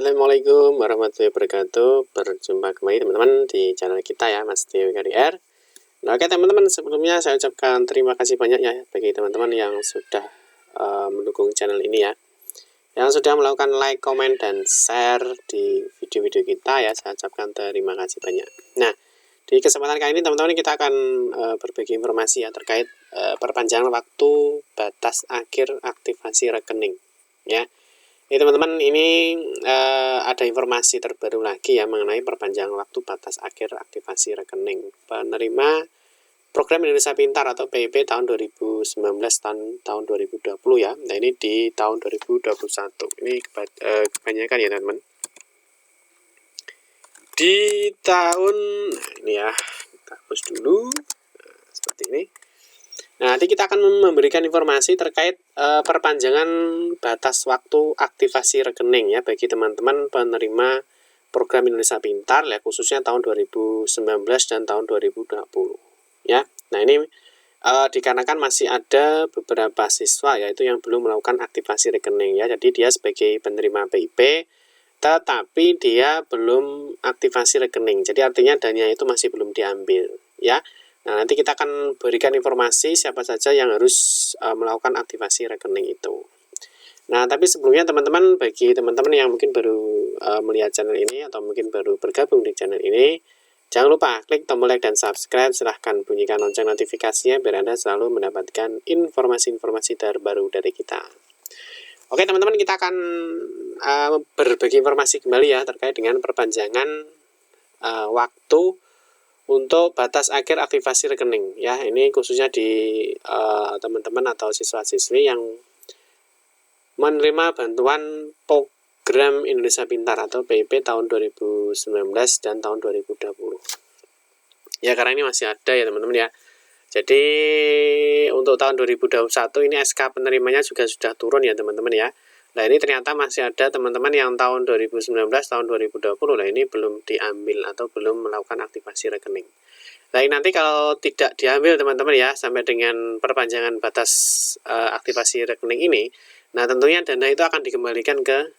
Assalamualaikum warahmatullahi wabarakatuh. Berjumpa kembali teman-teman di channel kita ya, Mas Dewi KDR. Nah, oke teman-teman, sebelumnya saya ucapkan terima kasih banyak ya bagi teman-teman yang sudah mendukung channel ini ya, yang sudah melakukan like, komen, dan share di video-video kita ya. Saya ucapkan terima kasih banyak. Nah, di kesempatan kali ini teman-teman kita akan berbagi informasi ya terkait perpanjangan waktu batas akhir aktivasi rekening ya. Ini teman-teman, ini ada informasi terbaru lagi ya mengenai perpanjangan waktu batas akhir aktivasi rekening penerima program Indonesia Pintar atau PIP tahun 2019 tahun 2020 ya. Nah, ini di tahun 2021. Ini kebanyakan ya teman-teman. Di tahun ini ya, kita hapus dulu. Nah, seperti ini. Nah, nanti kita akan memberikan informasi terkait perpanjangan batas waktu aktivasi rekening ya bagi teman-teman penerima program Indonesia Pintar ya, khususnya tahun 2019 dan tahun 2020 ya. Nah, ini dikarenakan masih ada beberapa siswa yaitu yang belum melakukan aktivasi rekening ya. Jadi dia sebagai penerima PIP tetapi dia belum aktivasi rekening. Jadi artinya dana itu masih belum diambil ya. Nah, nanti kita akan berikan informasi siapa saja yang harus melakukan aktivasi rekening itu. Nah, tapi sebelumnya teman-teman, bagi teman-teman yang mungkin baru melihat channel ini atau mungkin baru bergabung di channel ini, jangan lupa klik tombol like dan subscribe, silahkan bunyikan lonceng notifikasinya biar Anda selalu mendapatkan informasi-informasi terbaru dari kita. Oke teman-teman, kita akan berbagi informasi kembali ya terkait dengan perpanjangan waktu untuk batas akhir aktivasi rekening ya. Ini khususnya di teman-teman atau siswa-siswi yang menerima bantuan program Indonesia Pintar atau PIP tahun 2019 dan tahun 2020 ya, karena ini masih ada ya teman-teman ya. Jadi untuk tahun 2021 ini SK penerimanya juga sudah turun ya teman-teman ya. Nah, ini ternyata masih ada teman-teman yang tahun 2019, tahun 2020, nah ini belum diambil atau belum melakukan aktivasi rekening. Nah, nanti kalau tidak diambil teman-teman ya, sampai dengan perpanjangan batas aktivasi rekening ini, nah tentunya dana itu akan dikembalikan ke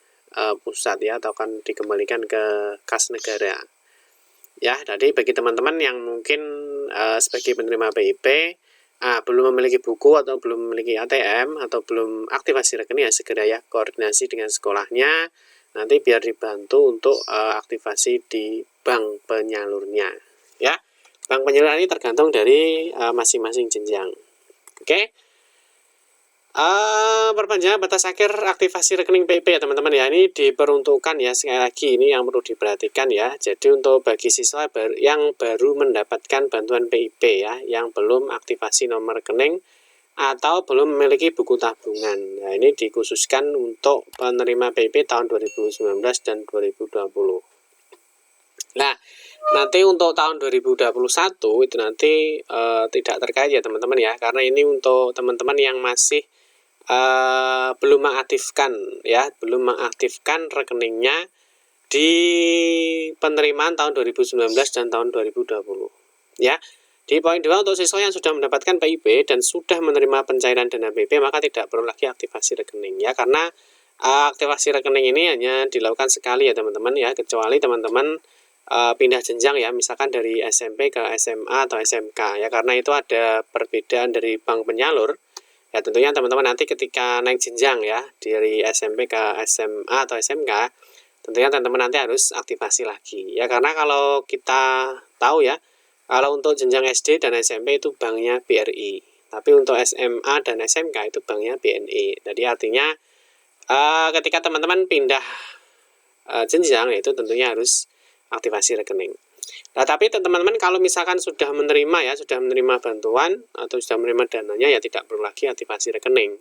pusat ya, atau akan dikembalikan ke kas negara. Ya, jadi bagi teman-teman yang mungkin sebagai penerima PIP, belum memiliki buku atau belum memiliki ATM atau belum aktivasi rekening ya, segera ya koordinasi dengan sekolahnya nanti biar dibantu untuk aktivasi di bank penyalurnya ya. Bank penyalur ini tergantung dari masing-masing jenjang. Oke. Perpanjangan batas akhir aktivasi rekening PIP ya teman-teman ya, ini diperuntukkan ya, sekali lagi ini yang perlu diperhatikan ya. Jadi untuk bagi siswa yang baru mendapatkan bantuan PIP ya, yang belum aktivasi nomor rekening atau belum memiliki buku tabungan. Nah, ini dikhususkan untuk penerima PIP tahun 2019 dan 2020. Nah, nanti untuk tahun 2021 itu nanti tidak terkait ya teman-teman ya, karena ini untuk teman-teman yang masih belum mengaktifkan ya, belum mengaktifkan rekeningnya di penerimaan tahun 2019 dan tahun 2020 ya. Di poin 2, untuk siswa yang sudah mendapatkan PIP dan sudah menerima pencairan dana PIP maka tidak perlu lagi aktivasi rekening ya, karena aktivasi rekening ini hanya dilakukan sekali ya teman-teman ya, kecuali teman-teman pindah jenjang ya, misalkan dari SMP ke SMA atau SMK ya, karena itu ada perbedaan dari bank penyalur ya. Tentunya teman-teman nanti ketika naik jenjang ya dari SMP ke SMA atau SMK, tentunya teman-teman nanti harus aktivasi lagi ya, karena kalau kita tahu ya, kalau untuk jenjang SD dan SMP itu banknya BRI, tapi untuk SMA dan SMK itu banknya BNI. Jadi artinya ketika teman-teman pindah jenjang itu tentunya harus aktivasi rekening. Nah, tapi teman-teman kalau misalkan sudah menerima ya, sudah menerima bantuan atau sudah menerima dananya ya, tidak perlu lagi aktivasi rekening.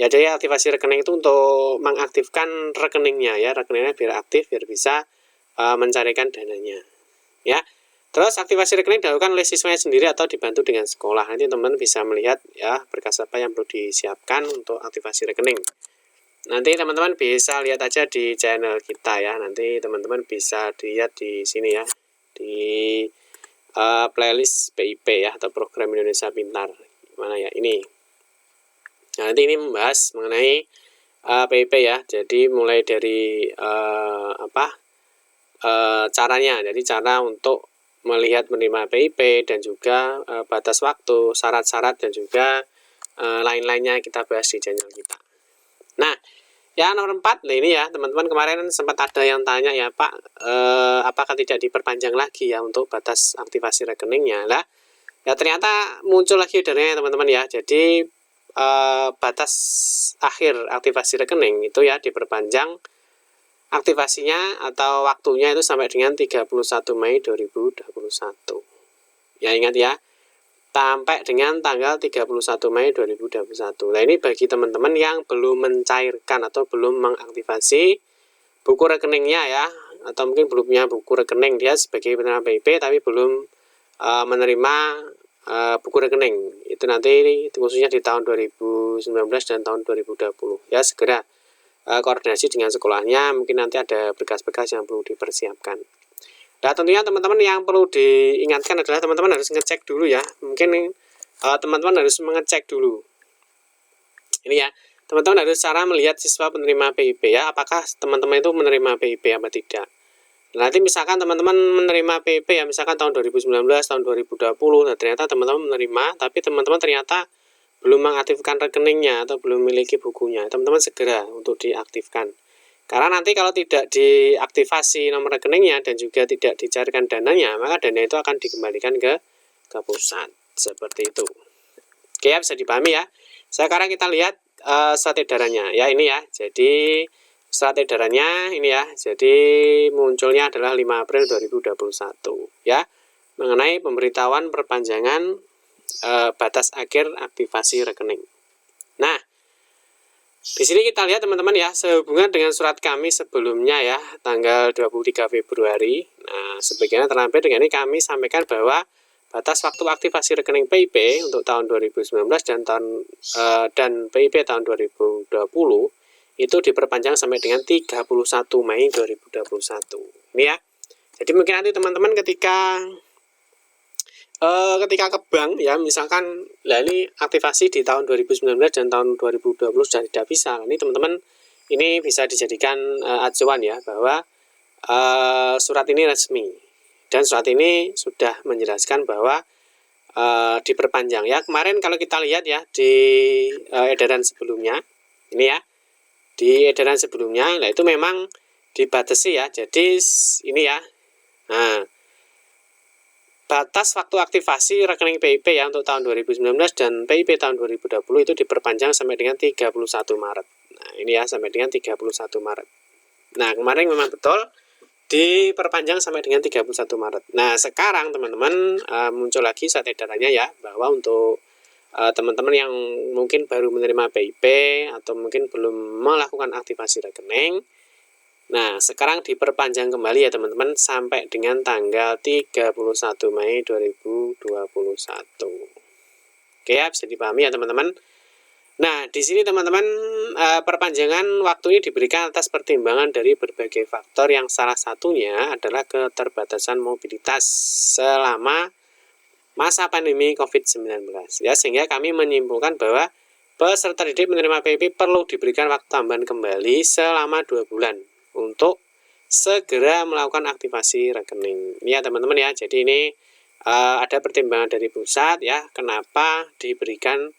Ya, jadi aktivasi rekening itu untuk mengaktifkan rekeningnya ya, rekeningnya biar aktif, biar bisa mencarikan dananya. Ya. Terus aktivasi rekening dilakukan oleh siswanya sendiri atau dibantu dengan sekolah. Nanti teman-teman bisa melihat ya berkas apa yang perlu disiapkan untuk aktivasi rekening. Nanti teman-teman bisa lihat aja di channel kita ya. Nanti teman-teman bisa dilihat di sini ya, di playlist PIP ya, atau program Indonesia Pintar. Mana ya ini? Nah, nanti ini membahas mengenai PIP ya. Jadi mulai dari caranya, jadi cara untuk melihat menerima PIP dan juga batas waktu, syarat-syarat dan juga lain-lainnya kita bahas di channel kita. Nah, yang nomor 4, nah ini ya teman-teman, kemarin sempat ada yang tanya ya Pak, apakah tidak diperpanjang lagi ya untuk batas aktivasi rekeningnya. Lah, ya ternyata muncul lagi edarnya teman-teman ya. Jadi batas akhir aktivasi rekening itu ya diperpanjang aktivasinya atau waktunya itu sampai dengan 31 Mei 2021. Ya ingat ya, sampai dengan tanggal 31 Mei 2021. Nah ini bagi teman-teman yang belum mencairkan atau belum mengaktifasi buku rekeningnya ya, atau mungkin belum punya buku rekening, dia sebagai penerima PIP tapi belum menerima buku rekening. Itu nanti khususnya di tahun 2019 dan tahun 2020. Ya segera koordinasi dengan sekolahnya, mungkin nanti ada berkas-berkas yang perlu dipersiapkan. Nah tentunya teman-teman yang perlu diingatkan adalah teman-teman harus ngecek dulu ya. Mungkin teman-teman harus mengecek dulu. Ini ya, teman-teman harus cara melihat siswa penerima PIP ya, apakah teman-teman itu menerima PIP apa tidak. Nanti misalkan teman-teman menerima PIP ya, misalkan tahun 2019, tahun 2020, nah ternyata teman-teman menerima, tapi teman-teman ternyata belum mengaktifkan rekeningnya atau belum memiliki bukunya, teman-teman segera untuk diaktifkan. Karena nanti kalau tidak diaktifasi nomor rekeningnya dan juga tidak dicarikan dananya, maka dana itu akan dikembalikan ke pusat. Seperti itu. Oke ya, bisa dipahami ya. Sekarang kita lihat surat edarannya. Ya ini ya, jadi surat edarannya ini ya, jadi munculnya adalah 5 April 2021 ya, mengenai pemberitahuan perpanjangan batas akhir aktivasi rekening. Nah, di sini kita lihat teman-teman ya, sehubungan dengan surat kami sebelumnya ya, tanggal 23 Februari. Nah, sebagaimana terlampir dengan ini kami sampaikan bahwa batas waktu aktivasi rekening PIP untuk tahun 2019 dan PIP tahun 2020 itu diperpanjang sampai dengan 31 Mei 2021. Ini ya. Jadi mungkin nanti teman-teman ketika ke bank ya, misalkan lah ini aktivasi di tahun 2019 dan tahun 2020 sudah tidak bisa, ini teman-teman ini bisa dijadikan acuan ya, bahwa surat ini resmi dan surat ini sudah menjelaskan bahwa diperpanjang ya. Kemarin kalau kita lihat ya di edaran sebelumnya ini ya, di edaran sebelumnya, nah itu memang dibatasi ya, jadi ini ya, nah batas waktu aktivasi rekening PIP ya untuk tahun 2019 dan PIP tahun 2020 itu diperpanjang sampai dengan 31 Maret. Nah, ini ya, sampai dengan 31 Maret. Nah, kemarin memang betul diperpanjang sampai dengan 31 Maret. Nah, sekarang teman-teman muncul lagi surat edarannya ya, bahwa untuk teman-teman yang mungkin baru menerima PIP atau mungkin belum melakukan aktivasi rekening, nah, sekarang diperpanjang kembali ya teman-teman sampai dengan tanggal 31 Mei 2021. Oke ya, bisa dipahami ya teman-teman. Nah, di sini teman-teman perpanjangan waktu ini diberikan atas pertimbangan dari berbagai faktor yang salah satunya adalah keterbatasan mobilitas selama masa pandemi COVID-19 ya, sehingga kami menyimpulkan bahwa peserta didik menerima PIP perlu diberikan waktu tambahan kembali selama 2 bulan untuk segera melakukan aktivasi rekening. Ini ya teman-teman ya, jadi ini ada pertimbangan dari pusat ya, kenapa diberikan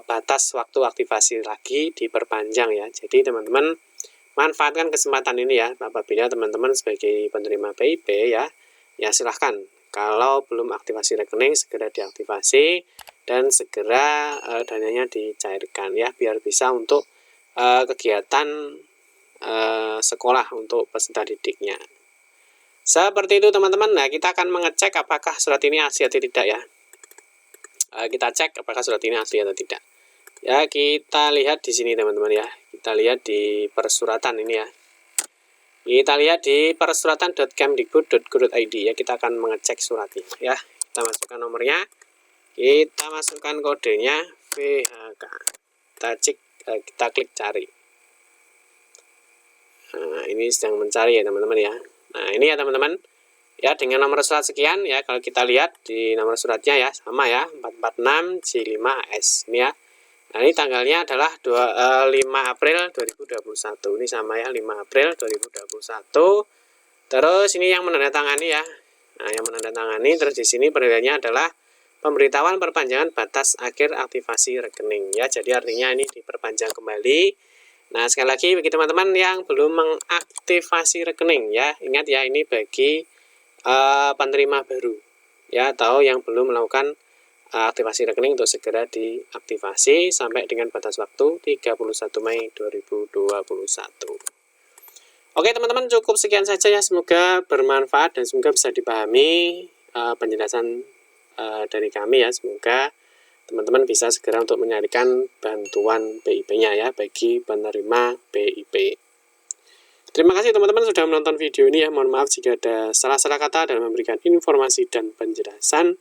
batas waktu aktivasi lagi diperpanjang ya. Jadi teman-teman manfaatkan kesempatan ini ya, apabila teman-teman sebagai penerima PIP ya, ya silahkan kalau belum aktivasi rekening segera diaktifasi dan segera dananya dicairkan ya, biar bisa untuk kegiatan sekolah untuk peserta didiknya. Seperti itu teman-teman. Nah, kita akan mengecek apakah surat ini asli atau tidak ya. Kita cek apakah surat ini asli atau tidak. Ya, kita lihat di sini teman-teman ya. Kita lihat di persuratan ini ya. Kita lihat di persuratan.kemdikbud.go.id ya. Kita akan mengecek suratnya ya. Kita masukkan nomornya. Kita masukkan kodenya VHK. Kita klik cari. Nah, ini sedang mencari ya teman-teman ya. Nah, ini ya teman-teman. Ya, dengan nomor surat sekian ya, kalau kita lihat di nomor suratnya ya, sama ya, 446 J5S. Ini ya. Nah, ini tanggalnya adalah 5 April 2021. Ini sama ya, 5 April 2021. Terus ini yang menandatangani ya. Nah, yang menandatangani terus di sini periodenya adalah pemberitahuan perpanjangan batas akhir aktivasi rekening ya. Jadi artinya ini diperpanjang kembali. Nah, sekali lagi bagi teman-teman yang belum mengaktifasi rekening ya, ingat ya, ini bagi penerima baru ya, atau yang belum melakukan aktivasi rekening untuk segera diaktifasi sampai dengan batas waktu 31 Mei 2021. Oke teman-teman, cukup sekian saja ya, semoga bermanfaat dan semoga bisa dipahami penjelasan dari kami ya. Semoga teman-teman bisa segera untuk menyarikan bantuan PIP-nya ya bagi penerima PIP. Terima kasih teman-teman sudah menonton video ini ya. Mohon maaf jika ada salah-salah kata dalam memberikan informasi dan penjelasan.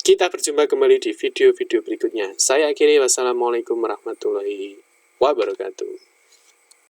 Kita berjumpa kembali di video-video berikutnya. Saya akhiri, wassalamualaikum warahmatullahi wabarakatuh.